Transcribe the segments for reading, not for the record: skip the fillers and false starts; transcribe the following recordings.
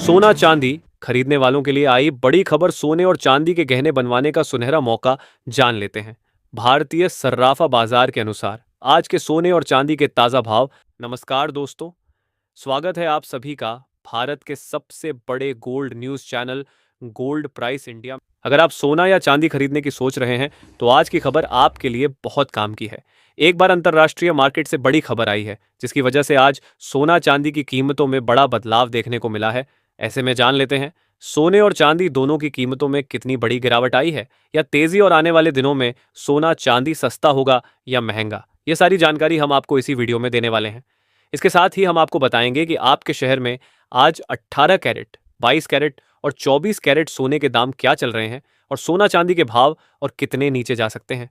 सोना चांदी खरीदने वालों के लिए आई बड़ी खबर। सोने और चांदी के गहने बनवाने का सुनहरा मौका जान लेते हैं। भारतीय सर्राफा बाजार के अनुसार आज के सोने और चांदी के ताजा भाव। नमस्कार दोस्तों, स्वागत है आप सभी का भारत के सबसे बड़े gold news channel gold price India. अगर आप सोना या चांदी खरीदने की सोच रहे हैं तो आज की खबर आपके लिए बहुत काम की है। एक बार अंतर्राष्ट्रीय मार्केट से बड़ी खबर आई है जिसकी वजह से आज सोना चांदी की कीमतों में बड़ा बदलाव देखने को मिला है। ऐसे में जान लेते हैं सोने और चांदी दोनों की कीमतों में कितनी बड़ी गिरावट आई है, या तेजी और आने वाले दिनों में सोना चांदी सस्ता होगा या महंगा। ये सारी जानकारी हम आपको इसी वीडियो में देने वाले हैं। इसके साथ ही हम आपको बताएंगे कि आपके शहर में आज 18 कैरेट, 22 कैरेट और 24 कैरेट सोने के दाम क्या चल रहे हैं और सोना चांदी के भाव और कितने नीचे जा सकते हैं।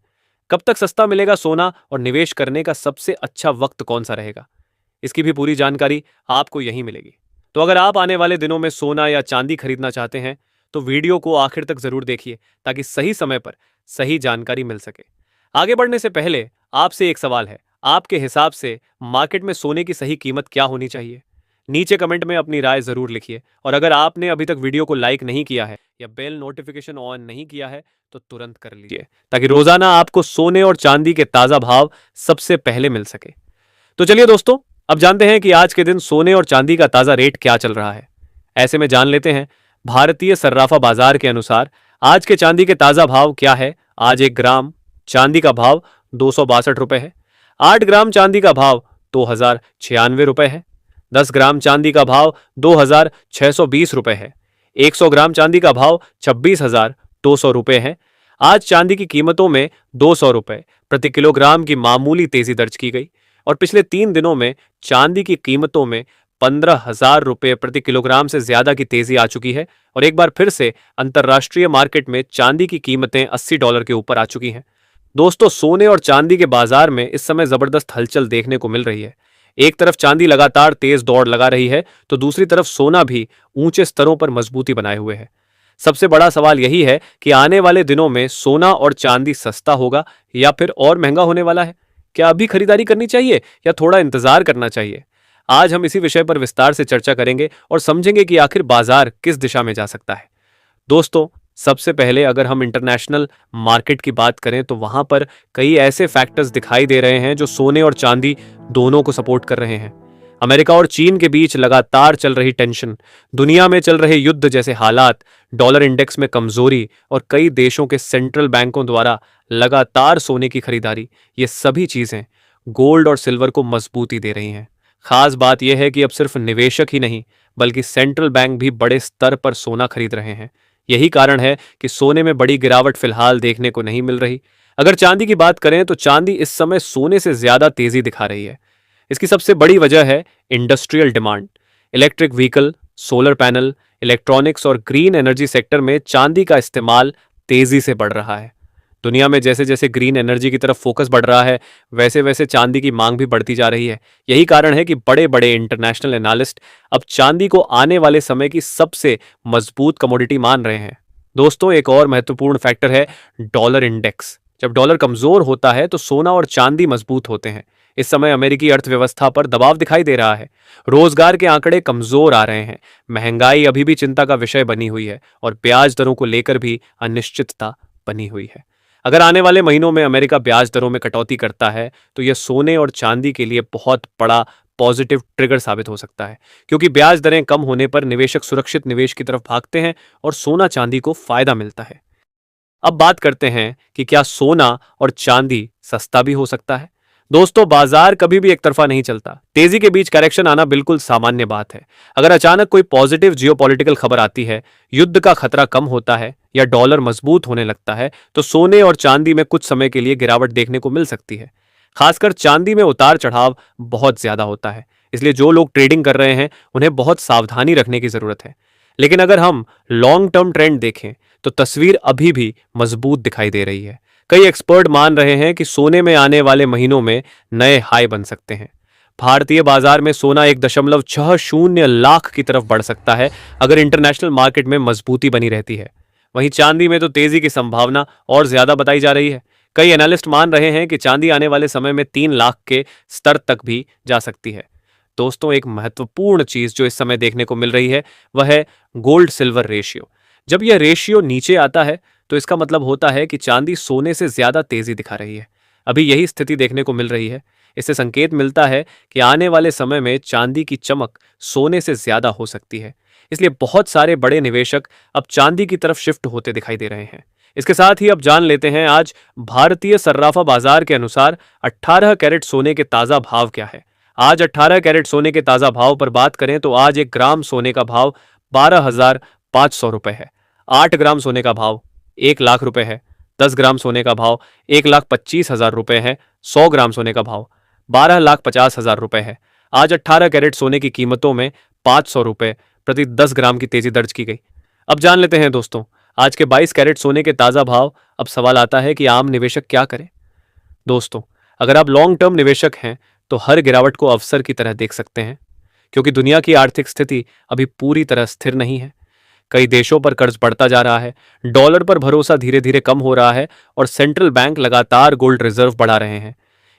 कब तक सस्ता मिलेगा सोना और निवेश करने का सबसे अच्छा वक्त कौन सा रहेगा, इसकी भी पूरी जानकारी आपको यहीं मिलेगी। तो अगर आप आने वाले दिनों में सोना या चांदी खरीदना चाहते हैं तो वीडियो को आखिर तक जरूर देखिए ताकि सही समय पर सही जानकारी मिल सके। आगे बढ़ने से पहले आपसे एक सवाल है, आपके हिसाब से मार्केट में सोने की सही कीमत क्या होनी चाहिए? नीचे कमेंट में अपनी राय जरूर लिखिए। और अगर आपने अभी तक वीडियो को लाइक नहीं किया है या बेल नोटिफिकेशन ऑन नहीं किया है तो तुरंत कर लीजिए ताकि रोजाना आपको सोने और चांदी के ताजा भाव सबसे पहले मिल सके। तो चलिए दोस्तों, अब जानते हैं कि आज के दिन सोने और चांदी का ताजा रेट क्या चल रहा है। ऐसे में जान लेते हैं भारतीय सर्राफा बाजार के अनुसार आज के चांदी के ताजा भाव क्या है। आज 1 ग्राम चांदी का भाव 262 रुपए है। 8 ग्राम चांदी का भाव 2096 रुपए है। 10 ग्राम चांदी का भाव 2620 रुपए है। 100 ग्राम चांदी का भाव 26,200 रुपए है। आज चांदी की कीमतों में 200 रुपए प्रति किलोग्राम की मामूली तेजी दर्ज की गई और पिछले 3 दिनों में चांदी की कीमतों में 15,000 रुपए प्रति किलोग्राम से ज्यादा की तेजी आ चुकी है और एक बार फिर से अंतर्राष्ट्रीय मार्केट में चांदी की कीमतें $80 के ऊपर आ चुकी हैं। दोस्तों, सोने और चांदी के बाजार में इस समय जबरदस्त हलचल देखने को मिल रही है। एक तरफ चांदी लगातार तेज दौड़ लगा रही है तो दूसरी तरफ सोना भी ऊंचे स्तरों पर मजबूती बनाए हुए है। सबसे बड़ा सवाल यही है कि आने वाले दिनों में सोना और चांदी सस्ता होगा या फिर और महंगा होने वाला है। क्या अभी खरीदारी करनी चाहिए या थोड़ा इंतजार करना चाहिए? आज हम इसी विषय पर विस्तार से चर्चा करेंगे और समझेंगे कि आखिर बाजार किस दिशा में जा सकता है। दोस्तों, सबसे पहले अगर हम इंटरनेशनल मार्केट की बात करें तो वहां पर कई ऐसे फैक्टर्स दिखाई दे रहे हैं जो सोने और चांदी दोनों को सपोर्ट कर रहे हैं। अमेरिका और चीन के बीच लगातार चल रही टेंशन, दुनिया में चल रहे युद्ध जैसे हालात, डॉलर इंडेक्स में कमजोरी और कई देशों के सेंट्रल बैंकों द्वारा लगातार सोने की खरीदारी, ये सभी चीजें गोल्ड और सिल्वर को मजबूती दे रही हैं। खास बात यह है कि अब सिर्फ निवेशक ही नहीं बल्कि सेंट्रल बैंक भी बड़े स्तर पर सोना खरीद रहे हैं। यही कारण है कि सोने में बड़ी गिरावट फिलहाल देखने को नहीं मिल रही। अगर चांदी की बात करें तो चांदी इस समय सोने से ज्यादा तेजी दिखा रही है। इसकी सबसे बड़ी वजह है industrial demand. Electric vehicle, solar panel, electronics और ग्रीन एनर्जी सेक्टर में चांदी का इस्तेमाल तेजी से बढ़ रहा है। दुनिया में जैसे जैसे ग्रीन एनर्जी की तरफ फोकस बढ़ रहा है वैसे वैसे चांदी की मांग भी बढ़ती जा रही है। यही कारण है कि बड़े बड़े इंटरनेशनल एनालिस्ट अब चांदी को आने वाले समय की सबसे मजबूत कमोडिटी मान रहे हैं। दोस्तों, एक और महत्वपूर्ण फैक्टर है डॉलर इंडेक्स। जब डॉलर कमजोर होता है तो सोना और चांदी मजबूत होते हैं। इस समय अमेरिकी अर्थव्यवस्था पर दबाव दिखाई दे रहा है। रोजगार के आंकड़े कमजोर आ रहे हैं, महंगाई अभी भी चिंता का विषय बनी हुई है और ब्याज दरों को लेकर भी अनिश्चितता बनी हुई है। अगर आने वाले महीनों में अमेरिका ब्याज दरों में कटौती करता है तो यह सोने और चांदी के लिए बहुत बड़ा पॉजिटिव ट्रिगर साबित हो सकता है, क्योंकि ब्याज दरें कम होने पर निवेशक सुरक्षित निवेश की तरफ भागते हैं और सोना चांदी को फायदा मिलता है। अब बात करते हैं कि क्या सोना और चांदी सस्ता भी हो सकता है। दोस्तों, बाजार कभी भी एक तरफा नहीं चलता। तेजी के बीच करेक्शन आना बिल्कुल सामान्य बात है। अगर अचानक कोई पॉजिटिव जियोपॉलिटिकल खबर आती है, युद्ध का खतरा कम होता है या डॉलर मजबूत होने लगता है तो सोने और चांदी में कुछ समय के लिए गिरावट देखने को मिल सकती है। खासकर चांदी में उतार चढ़ाव बहुत ज्यादा होता है, इसलिए जो लोग ट्रेडिंग कर रहे हैं उन्हें बहुत सावधानी रखने की जरूरत है। लेकिन अगर हम लॉन्ग टर्म ट्रेंड देखें तो तस्वीर अभी भी मजबूत दिखाई दे रही है। कई एक्सपर्ट मान रहे हैं कि सोने में आने वाले महीनों में नए हाई बन सकते हैं। भारतीय बाजार में सोना 1.60 लाख की तरफ बढ़ सकता है अगर इंटरनेशनल मार्केट में मजबूती बनी रहती है। वहीं चांदी में तो तेजी की संभावना और ज्यादा बताई जा रही है। कई एनालिस्ट मान रहे हैं कि चांदी आने वाले समय में 3 लाख के स्तर तक भी जा सकती है। दोस्तों एक महत्वपूर्ण चीज जो इस समय देखने को मिल रही है वह है गोल्ड सिल्वर रेशियो। जब यह रेशियो नीचे आता है तो इसका मतलब होता है कि चांदी सोने से ज्यादा तेजी दिखा रही है। अभी यही स्थिति देखने को मिल रही है। इससे संकेत मिलता है कि आने वाले समय में चांदी की चमक सोने से ज्यादा हो सकती है। इसलिए बहुत सारे बड़े निवेशक अब चांदी की तरफ शिफ्ट होते दिखाई दे रहे हैं। इसके साथ ही अब जान लेते हैं आज भारतीय सर्राफा बाजार के अनुसार 18 कैरेट सोने के ताजा भाव क्या है। आज 18 कैरेट सोने के ताजा भाव पर बात करें तो आज 1 ग्राम सोने का भाव 12,500 रुपए है। 8 ग्राम सोने का भाव 1 लाख रुपए है। 10 ग्राम सोने का भाव 1,25,000 रुपए है। 100 ग्राम सोने का भाव 12,50,000 रुपए है। आज 18 कैरेट सोने की कीमतों में 500 रुपए प्रति 10 ग्राम की तेजी दर्ज की गई। अब जान लेते हैं दोस्तों आज के 22 कैरेट सोने के ताजा भाव। अब सवाल आता है कि आम निवेशक क्या करें। दोस्तों अगर आप लॉन्ग टर्म निवेशक हैं तो हर गिरावट को अवसर की तरह देख सकते हैं, क्योंकि दुनिया की आर्थिक स्थिति अभी पूरी तरह स्थिर नहीं है। कई देशों पर कर्ज बढ़ता जा रहा है, डॉलर पर भरोसा धीरे धीरे कम हो रहा है और सेंट्रल बैंक लगातार गोल्ड रिजर्व बढ़ा रहे हैं।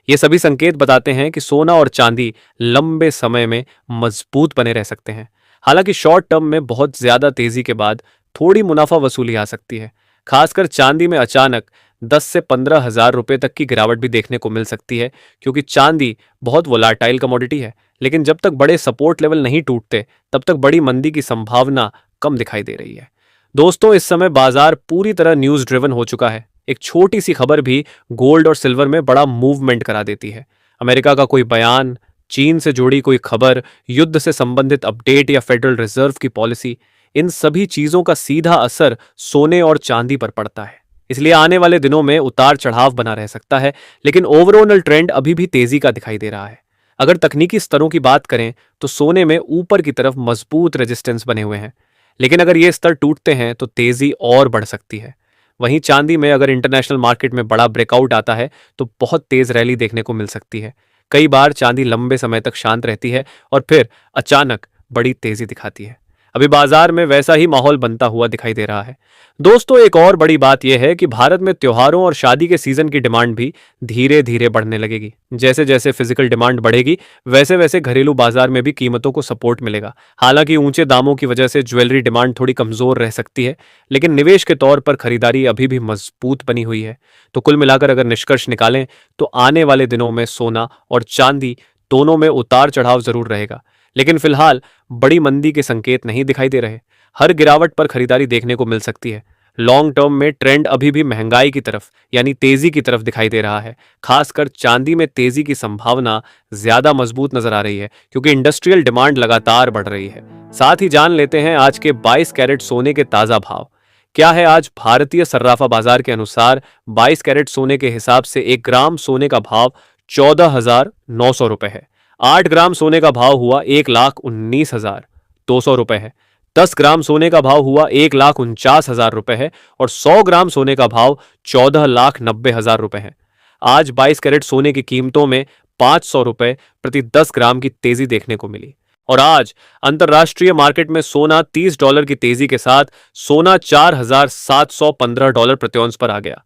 ये सभी संकेत बताते हैं कि सोना और चांदी लंबे समय में मजबूत बने रह सकते हैं। हालांकि शॉर्ट टर्म में बहुत ज्यादा तेजी के बाद थोड़ी मुनाफा वसूली आ सकती है। खासकर चांदी में अचानक 10 से 15,000 रुपए तक की गिरावट भी देखने को मिल सकती है, क्योंकि चांदी बहुत वोलाटाइल कमोडिटी है। लेकिन जब तक बड़े सपोर्ट लेवल नहीं टूटते तब तक बड़ी मंदी की संभावना कम दिखाई दे रही है। दोस्तों इस समय बाजार पूरी तरह न्यूज ड्रिवन हो चुका है। एक छोटी सी खबर भी गोल्ड और सिल्वर में बड़ा मूवमेंट करा देती है। अमेरिका का कोई बयान, चीन से जुड़ी कोई खबर, युद्ध से संबंधित अपडेट या फेडरल रिजर्व की पॉलिसी, इन सभी चीजों का सीधा असर सोने और चांदी पर पड़ता है। इसलिए आने वाले दिनों में उतार चढ़ाव बना रह सकता है, लेकिन ओवरऑल ट्रेंड अभी भी तेजी का दिखाई दे रहा है। अगर तकनीकी स्तरों की बात करें तो सोने में ऊपर की तरफ मजबूत रेजिस्टेंस बने हुए हैं, लेकिन अगर ये स्तर टूटते हैं तो तेजी और बढ़ सकती है। वहीं चांदी में अगर इंटरनेशनल मार्केट में बड़ा ब्रेकआउट आता है तो बहुत तेज रैली देखने को मिल सकती है। कई बार चांदी लंबे समय तक शांत रहती है और फिर अचानक बड़ी तेजी दिखाती है। अभी बाजार में वैसा ही माहौल बनता हुआ दिखाई दे रहा है। दोस्तों एक और बड़ी बात यह है कि भारत में त्योहारों और शादी के सीजन की डिमांड भी धीरे धीरे बढ़ने लगेगी। जैसे जैसे फिजिकल डिमांड बढ़ेगी वैसे वैसे घरेलू बाजार में भी कीमतों को सपोर्ट मिलेगा। हालांकि ऊंचे दामों की वजह से ज्वेलरी डिमांड थोड़ी कमजोर रह सकती है, लेकिन निवेश के तौर पर खरीदारी अभी भी मजबूत बनी हुई है। तो कुल मिलाकर अगर निष्कर्ष निकालें तो आने वाले दिनों में सोना और चांदी दोनों में उतार चढ़ाव जरूर रहेगा, लेकिन फिलहाल बड़ी मंदी के संकेत नहीं दिखाई दे रहे। हर गिरावट पर खरीदारी देखने को मिल सकती है। लॉन्ग टर्म में ट्रेंड अभी भी महंगाई की तरफ यानी तेजी की तरफ दिखाई दे रहा है। खासकर चांदी में तेजी की संभावना ज्यादा मजबूत नजर आ रही है, क्योंकि इंडस्ट्रियल डिमांड लगातार बढ़ रही है। साथ ही जान लेते हैं आज के 22 कैरेट सोने के ताजा भाव क्या है। आज भारतीय सर्राफा बाजार के अनुसार 22 कैरेट सोने के हिसाब से 1 ग्राम सोने का भाव 14,900 रुपए है। 8 ग्राम सोने का भाव हुआ 1,19,200 रुपए है। 10 ग्राम सोने का भाव हुआ 1,49,000 रुपए है और 100 ग्राम सोने का भाव 14,90,000 रुपए है। आज 22 कैरेट सोने की कीमतों में 500 रुपए प्रति 10 ग्राम की तेजी देखने को मिली। और आज अंतरराष्ट्रीय मार्केट में सोना $30 की तेजी के साथ सोना $4,715 प्रति औंस पर आ गया।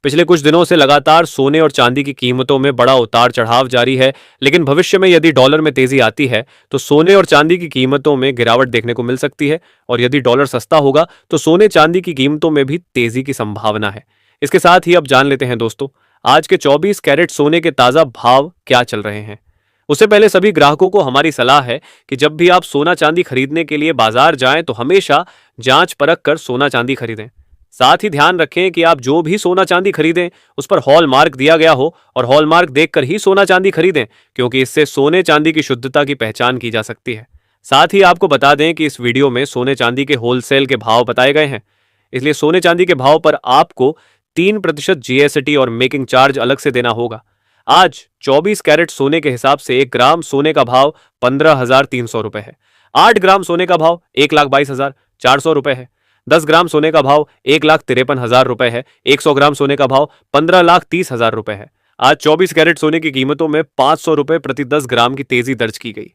पिछले कुछ दिनों से लगातार सोने और चांदी की कीमतों में बड़ा उतार चढ़ाव जारी है, लेकिन भविष्य में यदि डॉलर में तेजी आती है तो सोने और चांदी की कीमतों में गिरावट देखने को मिल सकती है, और यदि डॉलर सस्ता होगा तो सोने चांदी की कीमतों में भी तेजी की संभावना है। इसके साथ ही अब जान लेते हैं दोस्तों आज के 24 कैरेट सोने के ताजा भाव क्या चल रहे हैं। उससे पहले सभी ग्राहकों को हमारी सलाह है कि जब भी आप सोना चांदी खरीदने के लिए बाजार जाएं तो हमेशा जांच परख कर सोना चांदी खरीदें। साथ ही ध्यान रखें कि आप जो भी सोना चांदी खरीदें उस पर हॉलमार्क दिया गया हो, और हॉलमार्क देखकर ही सोना चांदी खरीदें, क्योंकि इससे सोने चांदी की शुद्धता की पहचान की जा सकती है। साथ ही आपको बता दें कि इस वीडियो में सोने चांदी के होलसेल के भाव बताए गए हैं, इसलिए सोने चांदी के भाव पर आपको 3% जीएसटी और मेकिंग चार्ज अलग से देना होगा। आज 24 कैरेट सोने के हिसाब से 1 ग्राम सोने का भाव 15,300 रुपए है। 8 ग्राम सोने का भाव 1,22,400 रुपए है। 10 ग्राम सोने का भाव 1,53,000 रुपए है। 100 ग्राम सोने का भाव 15,30,000 रुपए है। आज 24 कैरेट सोने की कीमतों में 500 रुपए प्रति 10 ग्राम की तेजी दर्ज की गई।